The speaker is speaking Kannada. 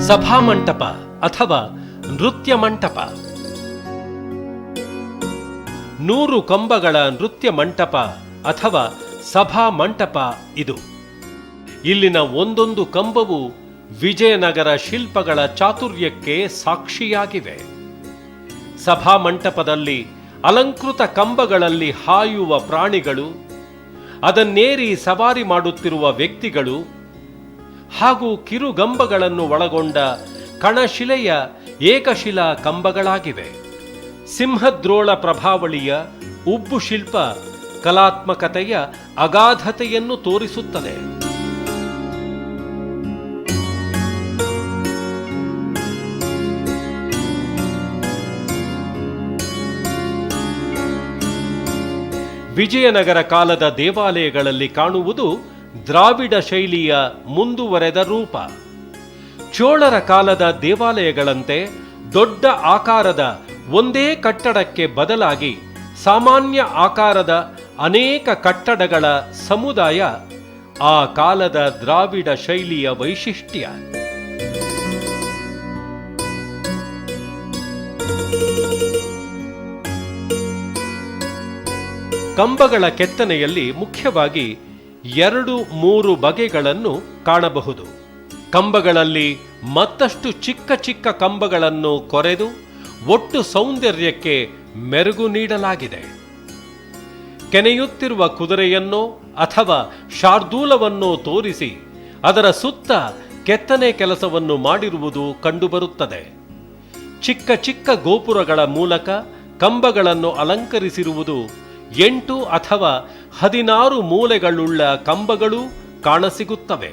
ಸಭಾಮಂಟಪ ಅಥವಾ ನೃತ್ಯ ಮಂಟಪ. 100 ಕಂಬಗಳ ನೃತ್ಯ ಮಂಟಪ ಅಥವಾ ಸಭಾ ಮಂಟಪ ಇದು. ಇಲ್ಲಿನ ಒಂದೊಂದು ಕಂಬವು ವಿಜಯನಗರ ಶಿಲ್ಪಗಳ ಚಾತುರ್ಯಕ್ಕೆ ಸಾಕ್ಷಿಯಾಗಿವೆ. ಸಭಾಮಂಟಪದಲ್ಲಿ ಅಲಂಕೃತ ಕಂಬಗಳಲ್ಲಿ ಹಾಯುವ ಪ್ರಾಣಿಗಳು, ಅದನ್ನೇರಿ ಸವಾರಿ ಮಾಡುತ್ತಿರುವ ವ್ಯಕ್ತಿಗಳು ಹಾಗೂ ಕಿರುಗಂಬಗಳನ್ನು ಒಳಗೊಂಡ ಕಣಶಿಲೆಯ ಏಕಶಿಲಾ ಕಂಬಗಳಾಗಿವೆ. ಸಿಂಹದ್ರೋಳ ಪ್ರಭಾವಳಿಯ ಉಬ್ಬು ಶಿಲ್ಪ ಕಲಾತ್ಮಕತೆಯ ಅಗಾಧತೆಯನ್ನು ತೋರಿಸುತ್ತದೆ. ವಿಜಯನಗರ ಕಾಲದ ದೇವಾಲಯಗಳಲ್ಲಿ ಕಾಣುವುದು ದ್ರಾವಿಡ ಶೈಲಿಯ ಮುಂದುವರೆದ ರೂಪ. ಚೋಳರ ಕಾಲದ ದೇವಾಲಯಗಳಂತೆ ದೊಡ್ಡ ಆಕಾರದ ಒಂದೇ ಕಟ್ಟಡಕ್ಕೆ ಬದಲಾಗಿ ಸಾಮಾನ್ಯ ಆಕಾರದ ಅನೇಕ ಕಟ್ಟಡಗಳ ಸಮುದಾಯ ಆ ಕಾಲದ ದ್ರಾವಿಡ ಶೈಲಿಯ ವೈಶಿಷ್ಟ್ಯ. ಕಂಬಗಳ ಕೆತ್ತನೆಯಲ್ಲಿ ಮುಖ್ಯವಾಗಿ 2-3 ಬಗೆಗಳನ್ನು ಕಾಣಬಹುದು. ಕಂಬಗಳಲ್ಲಿ ಮತ್ತಷ್ಟು ಚಿಕ್ಕ ಚಿಕ್ಕ ಕಂಬಗಳನ್ನು ಕೊರೆದು ಒಟ್ಟು ಸೌಂದರ್ಯಕ್ಕೆ ಮೆರುಗು ನೀಡಲಾಗಿದೆ. ಕೆನೆಯುತ್ತಿರುವ ಕುದುರೆಯನ್ನೋ ಅಥವಾ ಶಾರ್ದೂಲವನ್ನೋ ತೋರಿಸಿ ಅದರ ಸುತ್ತ ಕೆತ್ತನೆ ಕೆಲಸವನ್ನು ಮಾಡಿರುವುದು ಕಂಡುಬರುತ್ತದೆ. ಚಿಕ್ಕ ಚಿಕ್ಕ ಗೋಪುರಗಳ ಮೂಲಕ ಕಂಬಗಳನ್ನು ಅಲಂಕರಿಸಿರುವುದು 8 ಅಥವಾ 16 ಮೂಲೆಗಳುಳ್ಳ ಕಂಬಗಳೂ ಕಾಣಸಿಗುತ್ತವೆ.